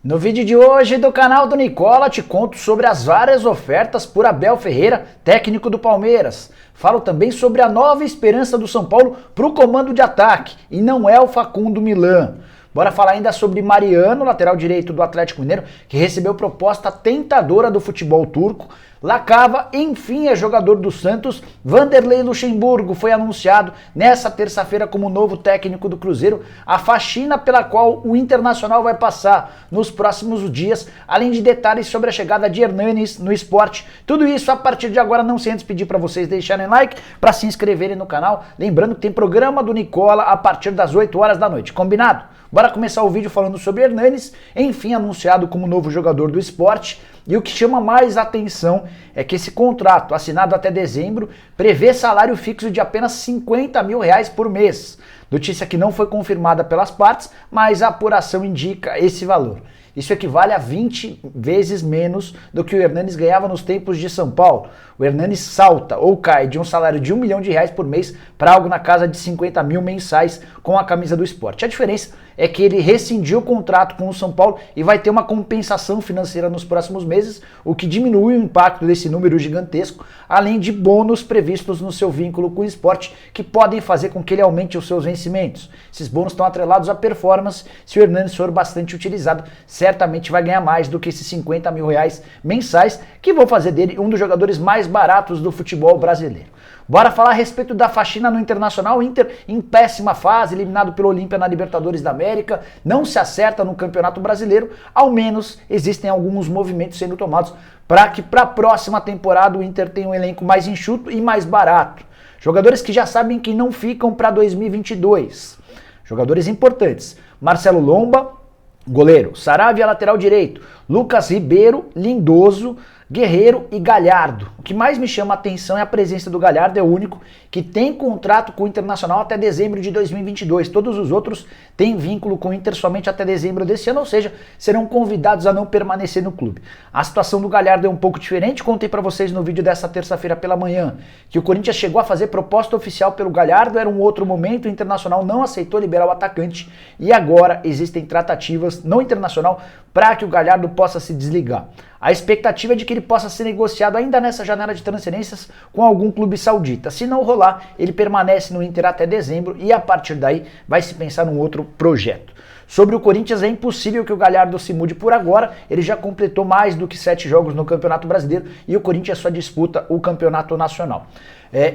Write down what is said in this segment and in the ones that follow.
No vídeo de hoje do canal do Nicola te conto sobre as várias ofertas por Abel Ferreira, técnico do Palmeiras. Falo também sobre a nova esperança do São Paulo para o comando de ataque, e não é o Facundo Milan. Bora falar ainda sobre Mariano, lateral direito do Atlético Mineiro, que recebeu proposta tentadora do futebol turco. Lacava, enfim, é jogador do Santos. Vanderlei Luxemburgo foi anunciado nessa terça-feira como novo técnico do Cruzeiro. A faxina pela qual o Internacional vai passar nos próximos dias, além de detalhes sobre a chegada de Hernanes no esporte. Tudo isso a partir de agora, não sem antes pedir para vocês deixarem like, para se inscreverem no canal. Lembrando que tem programa do Nicola a partir das 8 horas da noite, combinado? Bora começar o vídeo falando sobre Hernanes, enfim anunciado como novo jogador do esporte. E o que chama mais atenção é que esse contrato, assinado até dezembro, prevê salário fixo de apenas R$50 mil por mês. Notícia que não foi confirmada pelas partes, mas a apuração indica esse valor. Isso equivale a 20 vezes menos do que o Hernanes ganhava nos tempos de São Paulo. O Hernanes salta ou cai de um salário de R$1 milhão por mês para algo na casa de 50 mil mensais com a camisa do esporte. A diferença é que ele rescindiu o contrato com o São Paulo e vai ter uma compensação financeira nos próximos meses, o que diminui o impacto desse número gigantesco, além de bônus previstos no seu vínculo com o esporte, que podem fazer com que ele aumente os seus vencimentos. Esses bônus estão atrelados à performance. Se o Hernanes for bastante utilizado, certamente vai ganhar mais do que esses 50 mil mensais, que vão fazer dele um dos jogadores mais baratos do futebol brasileiro. Bora falar a respeito da faxina no Internacional. O Inter em péssima fase, eliminado pelo Olímpia na Libertadores da América, não se acerta no Campeonato Brasileiro. Ao menos existem alguns movimentos sendo tomados para que para a próxima temporada o Inter tenha um elenco mais enxuto e mais barato. Jogadores que já sabem que não ficam para 2022. Jogadores importantes: Marcelo Lomba, goleiro; Saravia, lateral direito; Lucas Ribeiro, Lindoso, Guerreiro e Galhardo. O que mais me chama a atenção é a presença do Galhardo, é o único que tem contrato com o Internacional até dezembro de 2022. Todos os outros têm vínculo com o Inter somente até dezembro desse ano, ou seja, serão convidados a não permanecer no clube. A situação do Galhardo é um pouco diferente. Contei para vocês no vídeo dessa terça-feira pela manhã que o Corinthians chegou a fazer proposta oficial pelo Galhardo, era um outro momento, o Internacional não aceitou liberar o atacante e agora existem tratativas no Internacional para que o Galhardo possa se desligar. A expectativa é de que ele possa ser negociado ainda nessa janela de transferências com algum clube saudita. Se não rolar, ele permanece no Inter até dezembro e a partir daí vai se pensar num outro projeto. Sobre o Corinthians, é impossível que o Galhardo se mude por agora. Ele já completou mais do que 7 jogos no Campeonato Brasileiro e o Corinthians só disputa o Campeonato Nacional.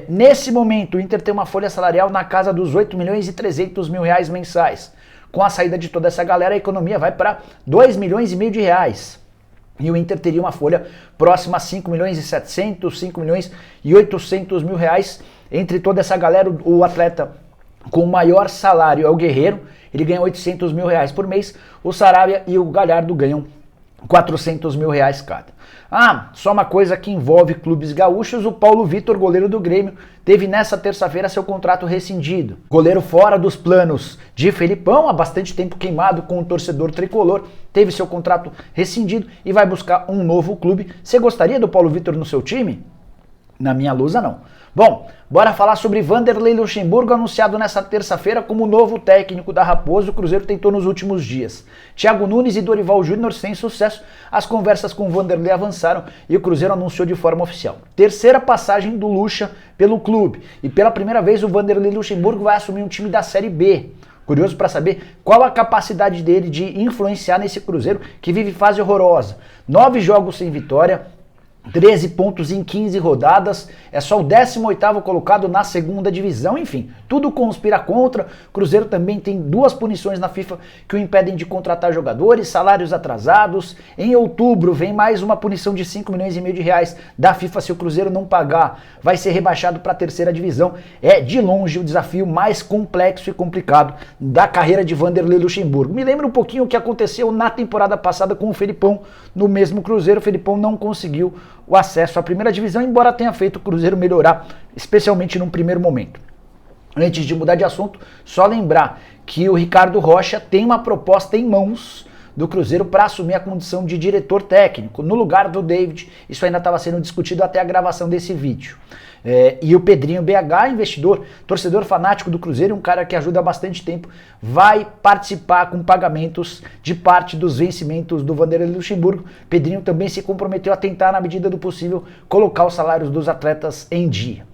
Nesse momento, o Inter tem uma folha salarial na casa dos R$8.300.000 mensais. Com a saída de toda essa galera, a economia vai para R$2,5 milhões. E o Inter teria uma folha próxima a 5.700.000, 5.800.000. Entre toda essa galera, o atleta com o maior salário é o Guerreiro, ele ganha R$800 mil por mês. O Saravia e o Galhardo ganham R$400 mil cada. Só uma coisa que envolve clubes gaúchos: o Paulo Vitor, goleiro do Grêmio, teve nessa terça-feira seu contrato rescindido. Goleiro fora dos planos de Felipão, há bastante tempo queimado com o torcedor tricolor, teve seu contrato rescindido e vai buscar um novo clube. Você gostaria do Paulo Vitor no seu time? Na minha lousa, não. Bom, bora falar sobre Vanderlei Luxemburgo, anunciado nessa terça-feira como novo técnico da Raposa. O Cruzeiro tentou nos últimos dias Thiago Nunes e Dorival Júnior, sem sucesso. As conversas com Vanderlei avançaram e o Cruzeiro anunciou de forma oficial: terceira passagem do Luxa pelo clube, e pela primeira vez o Vanderlei Luxemburgo vai assumir um time da Série B. Curioso para saber qual a capacidade dele de influenciar nesse Cruzeiro que vive fase horrorosa. 9 jogos sem vitória, 13 pontos em 15 rodadas, é só o 18º colocado na segunda divisão. Enfim, tudo conspira contra. Cruzeiro também tem 2 punições na FIFA que o impedem de contratar jogadores, salários atrasados. Em outubro vem mais uma punição de R$5,5 milhões da FIFA. Se o Cruzeiro não pagar, vai ser rebaixado para a terceira divisão. É de longe o desafio mais complexo e complicado da carreira de Vanderlei Luxemburgo. Me lembra um pouquinho o que aconteceu na temporada passada com o Felipão no mesmo Cruzeiro. O Felipão não conseguiu o acesso à primeira divisão, embora tenha feito o Cruzeiro melhorar, especialmente num primeiro momento. Antes de mudar de assunto, só lembrar que o Ricardo Rocha tem uma proposta em mãos do Cruzeiro para assumir a condição de diretor técnico, no lugar do David. Isso ainda estava sendo discutido até a gravação desse vídeo. E o Pedrinho BH, investidor, torcedor fanático do Cruzeiro, um cara que ajuda há bastante tempo, vai participar com pagamentos de parte dos vencimentos do Vanderlei Luxemburgo. Pedrinho também se comprometeu a tentar, na medida do possível, colocar os salários dos atletas em dia.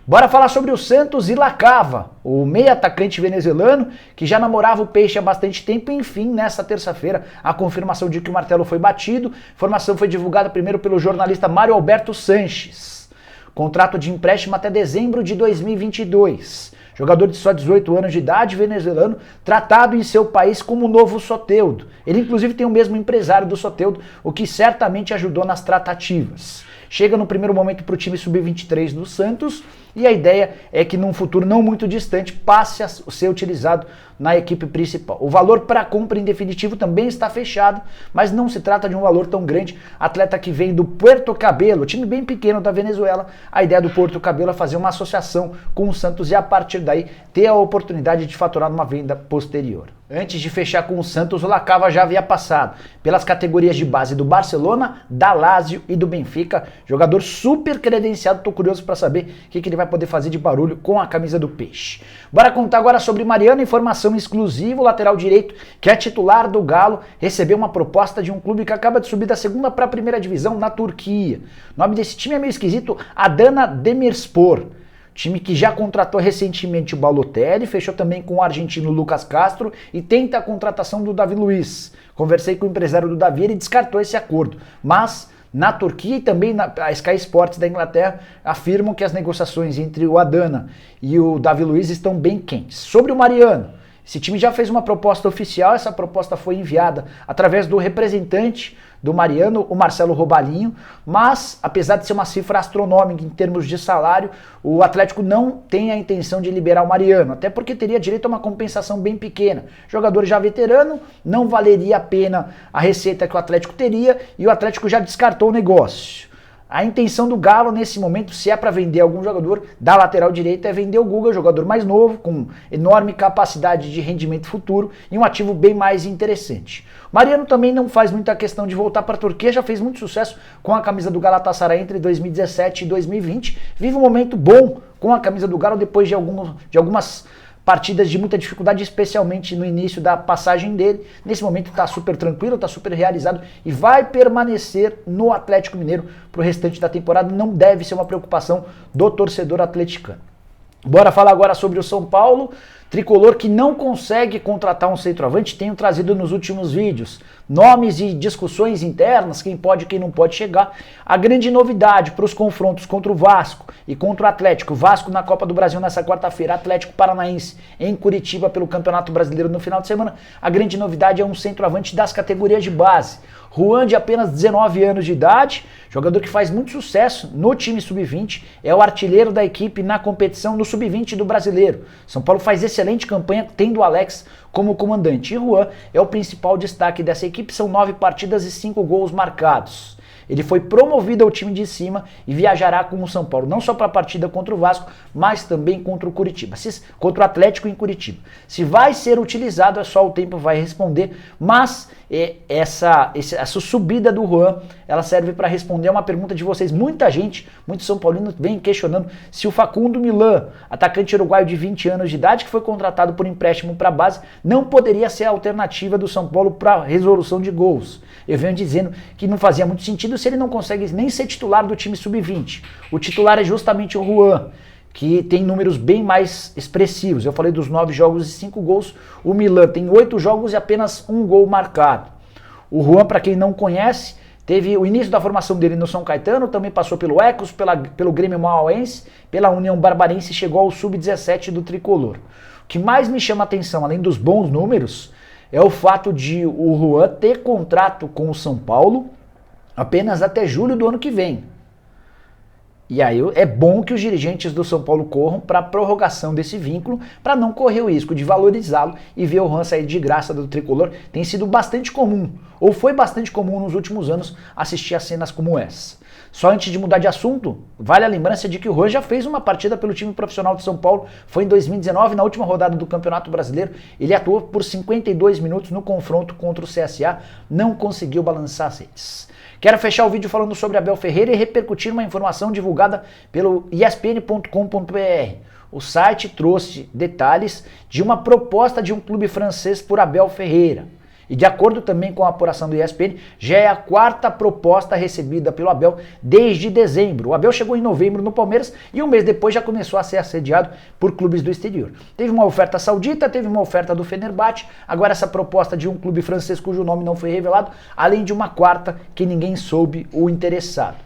Bora falar sobre o Santos e Lacava, o meio atacante venezuelano que já namorava o Peixe há bastante tempo. Enfim, nessa terça-feira, a confirmação de que o martelo foi batido. A informação foi divulgada primeiro pelo jornalista Mário Alberto Sanches. Contrato de empréstimo até dezembro de 2022. Jogador de só 18 anos de idade, venezuelano, tratado em seu país como novo Soteldo. Ele inclusive tem o mesmo empresário do Soteldo, o que certamente ajudou nas tratativas. Chega no primeiro momento para o time sub-23 do Santos e a ideia é que num futuro não muito distante passe a ser utilizado na equipe principal. O valor para compra em definitivo também está fechado, mas não se trata de um valor tão grande. Atleta que vem do Puerto Cabello, time bem pequeno da Venezuela. A ideia do Puerto Cabello é fazer uma associação com o Santos e a partir daí ter a oportunidade de faturar numa venda posterior. Antes de fechar com o Santos, o Lacava já havia passado pelas categorias de base do Barcelona, da Lazio e do Benfica. Jogador super credenciado, tô curioso para saber o que ele vai poder fazer de barulho com a camisa do Peixe. Bora contar agora sobre Mariano, informação exclusiva, o lateral direito, que é titular do Galo, recebeu uma proposta de um clube que acaba de subir da segunda para a primeira divisão na Turquia. O nome desse time é meio esquisito, Adana Demirspor. Time que já contratou recentemente o Balotelli, fechou também com o argentino Lucas Castro e tenta a contratação do Davi Luiz. Conversei com o empresário do Davi, ele descartou esse acordo, mas na Turquia e também a Sky Sports da Inglaterra afirmam que as negociações entre o Adana e o Davi Luiz estão bem quentes. Sobre o Mariano, esse time já fez uma proposta oficial, essa proposta foi enviada através do representante do Mariano, o Marcelo Robalinho, mas apesar de ser uma cifra astronômica em termos de salário, o Atlético não tem a intenção de liberar o Mariano, até porque teria direito a uma compensação bem pequena. Jogador já veterano, não valeria a pena a receita que o Atlético teria e o Atlético já descartou o negócio. A intenção do Galo nesse momento, se é para vender algum jogador da lateral direita, é vender o Guga, jogador mais novo, com enorme capacidade de rendimento futuro e um ativo bem mais interessante. Mariano também não faz muita questão de voltar para a Turquia, já fez muito sucesso com a camisa do Galatasaray entre 2017 e 2020. Vive um momento bom com a camisa do Galo depois de algumas partidas de muita dificuldade, especialmente no início da passagem dele. Nesse momento está super tranquilo, está super realizado e vai permanecer no Atlético Mineiro para o restante da temporada. Não deve ser uma preocupação do torcedor atleticano. Bora falar agora sobre o São Paulo, tricolor que não consegue contratar um centroavante. Tenho trazido nos últimos vídeos nomes e discussões internas, quem pode e quem não pode chegar. A grande novidade para os confrontos contra o Vasco e contra o Atlético, Vasco na Copa do Brasil nessa quarta-feira, Atlético Paranaense em Curitiba pelo Campeonato Brasileiro no final de semana, a grande novidade é um centroavante das categorias de base. Juan, de apenas 19 anos de idade, jogador que faz muito sucesso no time sub-20, é o artilheiro da equipe na competição no sub-20 do Brasileiro. São Paulo faz excelente campanha, tendo o Alex como comandante. E Juan é o principal destaque dessa equipe, são 9 partidas e 5 gols marcados. Ele foi promovido ao time de cima e viajará com o São Paulo, não só para a partida contra o Vasco, mas também contra o Curitiba, contra o Atlético em Curitiba. Se vai ser utilizado, é só o tempo vai responder, mas essa subida do Juan, ela serve para responder a uma pergunta de vocês. Muita gente, muitos São Paulinos vem questionando se o Facundo Millan, atacante uruguaio de 20 anos de idade, que foi contratado por empréstimo para a base, não poderia ser a alternativa do São Paulo para resolução de gols. Eu venho dizendo que não fazia muito sentido se ele não consegue nem ser titular do time sub-20. O titular é justamente o Juan, que tem números bem mais expressivos. Eu falei dos 9 jogos e 5 gols. O Millan tem 8 jogos e apenas 1 gol marcado. O Juan, para quem não conhece, teve o início da formação dele no São Caetano, também passou pelo Ecos, pelo Grêmio Mauauense, pela União Barbarense e chegou ao sub-17 do Tricolor. O que mais me chama a atenção, além dos bons números, é o fato de o Juan ter contrato com o São Paulo apenas até julho do ano que vem. E aí é bom que os dirigentes do São Paulo corram para a prorrogação desse vínculo, para não correr o risco de valorizá-lo e ver o Juan sair de graça do Tricolor. Tem sido bastante comum, ou foi bastante comum nos últimos anos, assistir a cenas como essa. Só antes de mudar de assunto, vale a lembrança de que o Juan já fez uma partida pelo time profissional de São Paulo, foi em 2019, na última rodada do Campeonato Brasileiro, ele atuou por 52 minutos no confronto contra o CSA, não conseguiu balançar as redes. Quero fechar o vídeo falando sobre Abel Ferreira e repercutir uma informação divulgada pelo ESPN.com.br. O site trouxe detalhes de uma proposta de um clube francês por Abel Ferreira. E de acordo também com a apuração do ESPN, já é a quarta proposta recebida pelo Abel desde dezembro. O Abel chegou em novembro no Palmeiras e um mês depois já começou a ser assediado por clubes do exterior. Teve uma oferta saudita, teve uma oferta do Fenerbahçe, agora essa proposta de um clube francês cujo nome não foi revelado, além de uma quarta que ninguém soube o interessado.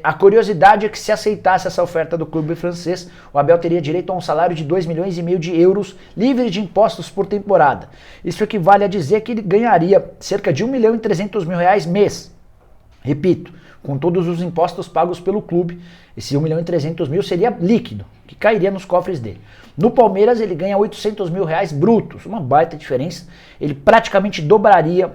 A curiosidade é que se aceitasse essa oferta do clube francês, o Abel teria direito a um salário de 2,5 milhões de euros livre de impostos por temporada. Isso equivale a dizer que ele ganharia cerca de 1.300.000 reais mês. Repito, com todos os impostos pagos pelo clube, esse 1.300.000 seria líquido, que cairia nos cofres dele. No Palmeiras ele ganha 800.000 reais brutos, uma baita diferença. Ele praticamente dobraria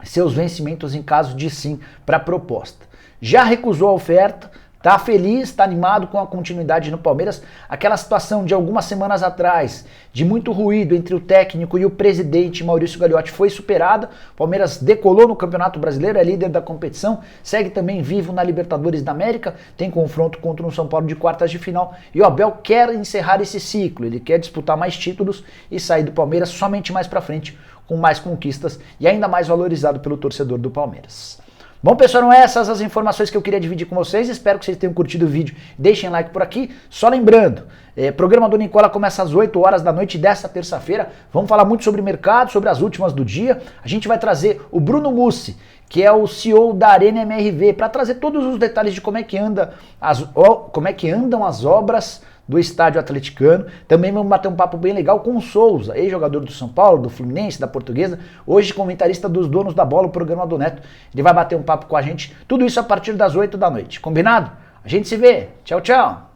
seus vencimentos em caso de sim para a proposta. Já recusou a oferta, tá feliz, tá animado com a continuidade no Palmeiras. Aquela situação de algumas semanas atrás, de muito ruído entre o técnico e o presidente Maurício Gagliotti, foi superada. O Palmeiras decolou no Campeonato Brasileiro, é líder da competição, segue também vivo na Libertadores da América, tem confronto contra o São Paulo de quartas de final. E o Abel quer encerrar esse ciclo, ele quer disputar mais títulos e sair do Palmeiras somente mais pra frente, com mais conquistas e ainda mais valorizado pelo torcedor do Palmeiras. Bom, pessoal, eram essas as informações que eu queria dividir com vocês. Espero que vocês tenham curtido o vídeo. Deixem like por aqui. Só lembrando, programa do Nicola começa às 8 horas da noite desta terça-feira. Vamos falar muito sobre mercado, sobre as últimas do dia. A gente vai trazer o Bruno Mussi, que é o CEO da Arena MRV, para trazer todos os detalhes de como é que andam as obras do estádio atleticano. Também vamos bater um papo bem legal com o Souza, ex-jogador do São Paulo, do Fluminense, da Portuguesa, hoje comentarista dos Donos da Bola, o programa do Neto. Ele vai bater um papo com a gente, tudo isso a partir das 8 da noite. Combinado? A gente se vê. Tchau, tchau.